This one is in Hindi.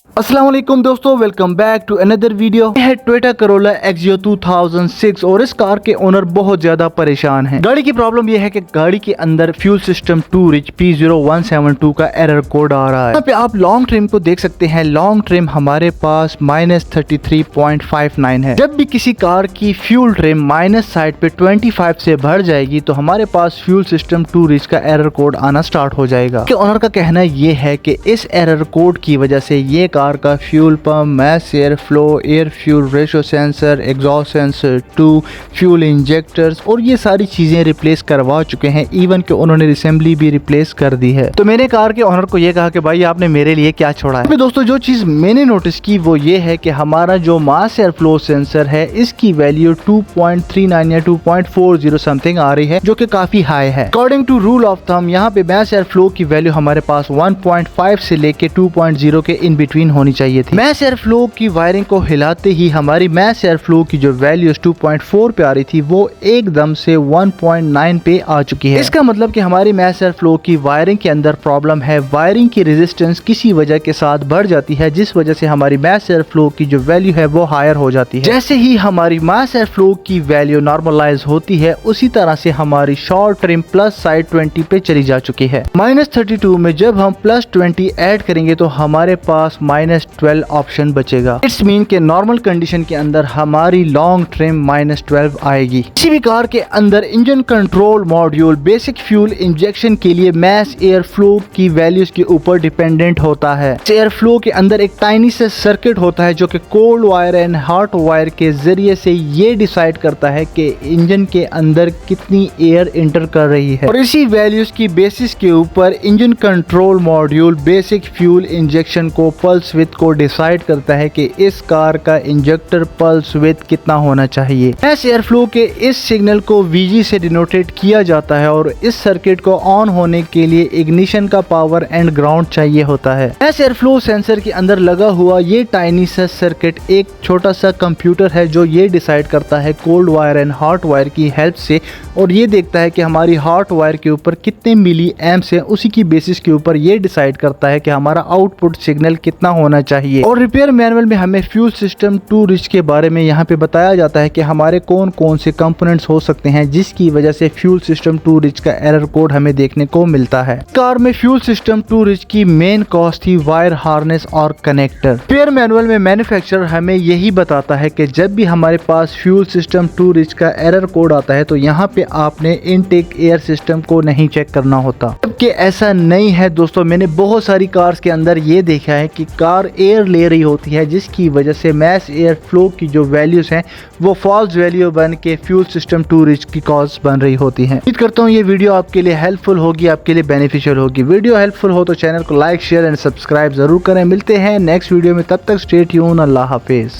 अस्सलाम वालेकुम दोस्तों, welcome back to another video. यह है टोयोटा करोला एक्सियो 2006 और इस कार के ओनर बहुत ज्यादा परेशान हैं। गाड़ी की प्रॉब्लम यह है कि गाड़ी के अंदर फ्यूल सिस्टम 2 रिच P0172 का एरर कोड आ रहा है। यहाँ पे आप लॉन्ग ट्रिम को देख सकते हैं। लॉन्ग ट्रिम हमारे पास -33.59 है। जब भी किसी कार की फ्यूल ट्रिम माइनस साइड पे 25 से बढ़ जाएगी तो हमारे पास फ्यूल सिस्टम 2 रिच का एरर कोड आना स्टार्ट हो जाएगा। ओनर का कहना यह है कि इस एरर कोड की वजह से ये कार का fuel pump, mass air flow, air fuel ratio sensor, exhaust sensor 2, fuel injectors और ये सारी चीजें रिप्लेस करवा चुके हैं। इवन कि उन्होंने असेंबली भी रिप्लेस कर दी है। तो मैंने कार के ओनर को ये कहा कि भाई आपने मेरे लिए क्या छोड़ा है। दोस्तों जो चीज मैंने नोटिस की वो ये है कि हमारा जो मास एयर फ्लो सेंसर है इसकी वैल्यू 2.39 या 2.40 समथिंग आ रही है, जो कि काफी हाई है। According to rule of thumb यहाँ पे मास एयर फ्लो की वैल्यू हमारे पास 1.5 से लेके 2.0 के इन बिटवीन होनी चाहिए थी। मैस एयर फ्लो की वायरिंग को हिलाते ही हमारी मैस एयर फ्लो की जो वैल्यू 2.4 पे आ रही थी वो एकदम से 1.9 पे आ चुकी है। इसका मतलब कि हमारी मैस एयर फ्लो की वायरिंग के अंदर प्रॉब्लम है। वायरिंग की रेजिस्टेंस किसी वजह के साथ बढ़ जाती है, जिस वजह से हमारी मैस एयर फ्लो की जो वैल्यू है वो हायर हो जाती है। जैसे ही हमारी मैस एयर फ्लो की वैल्यू नॉर्मलाइज होती है उसी तरह से हमारी शॉर्ट ट्रिम प्लस साइड 20 पे चली जा चुकी है। -32 में जब हम +20 ऐड करेंगे तो हमारे पास -12 ऑप्शन बचेगा। इट्स मीन के नॉर्मल कंडीशन के अंदर हमारी लॉन्ग ट्रिम -12 आएगी। किसी भी कार के अंदर engine control module basic fuel injection के लिए मैस एयर फ्लो की वैल्यूज के ऊपर डिपेंडेंट होता है। एयर फ्लो के अंदर एक टाइनी से सर्किट होता है जो कि cold wire and hot wire के जरिए से ये डिसाइड करता है कि इंजन के अंदर कितनी एयर इंटर कर रही है, और इसी वैल्यूज की बेसिस के ऊपर engine control module basic fuel injection को पल्स विथ को डिसाइड करता है कि इस कार का इंजेक्टर पल्स विथ कितना होना चाहिए। मैस एयर फ्लो के इस सिग्नल को VG से डिनोटेड किया जाता है और इस सर्किट को ऑन होने के लिए इग्निशन का पावर एंड ग्राउंड चाहिए होता है। मैस एयर फ्लो सेंसर के अंदर लगा हुआ ये टाइनी सा सर्किट एक छोटा सा कंप्यूटर है जो ये डिसाइड करता है cold wire and hot wire की हेल्प से, और ये देखता है कि हमारी हॉट वायर के ऊपर कितने मिली एम्प्स हैं। उसी की बेसिस के ऊपर ये डिसाइड करता है कि हमारा आउटपुट सिग्नल कितना होना चाहिए। और रिपेयर मैनुअल में हमें फ्यूल सिस्टम 2 रिच के बारे में यहाँ पे बताया जाता है कि हमारे कौन कौन से कंपोनेंट्स हो सकते हैं जिसकी वजह से फ्यूल सिस्टम 2 रिच का एरर कोड हमें देखने को मिलता है। कार में फ्यूल सिस्टम 2 रिच की मेन कॉस्ट थी वायर हार्नेस और कनेक्टर। रिपेयर मैनुअल में मैन्युफैक्चरर हमें यही बताता है कि जब भी हमारे पास फ्यूल सिस्टम 2 रिच का एरर कोड आता है तो यहाँ पे आपने इनटेक एयर सिस्टम को नहीं चेक करना होता, जबकि ऐसा नहीं है दोस्तों। मैंने बहुत सारी कार्स के अंदर ये देखा है कि कार एयर ले रही होती है जिसकी वजह से मैस एयर फ्लो की जो वैल्यूज हैं वो फॉल्स वैल्यू बन के फ्यूल सिस्टम 2 रिच की कॉज बन रही होती हैं। उम्मीद करता हूँ ये वीडियो आपके लिए हेल्पफुल होगी, आपके लिए बेनिफिशियल होगी। वीडियो हेल्पफुल हो तो चैनल को लाइक, शेयर एंड सब्सक्राइब जरूर करें। मिलते हैं नेक्स्ट वीडियो में, तब तक स्टे ट्यून। अल्लाह हाफिज।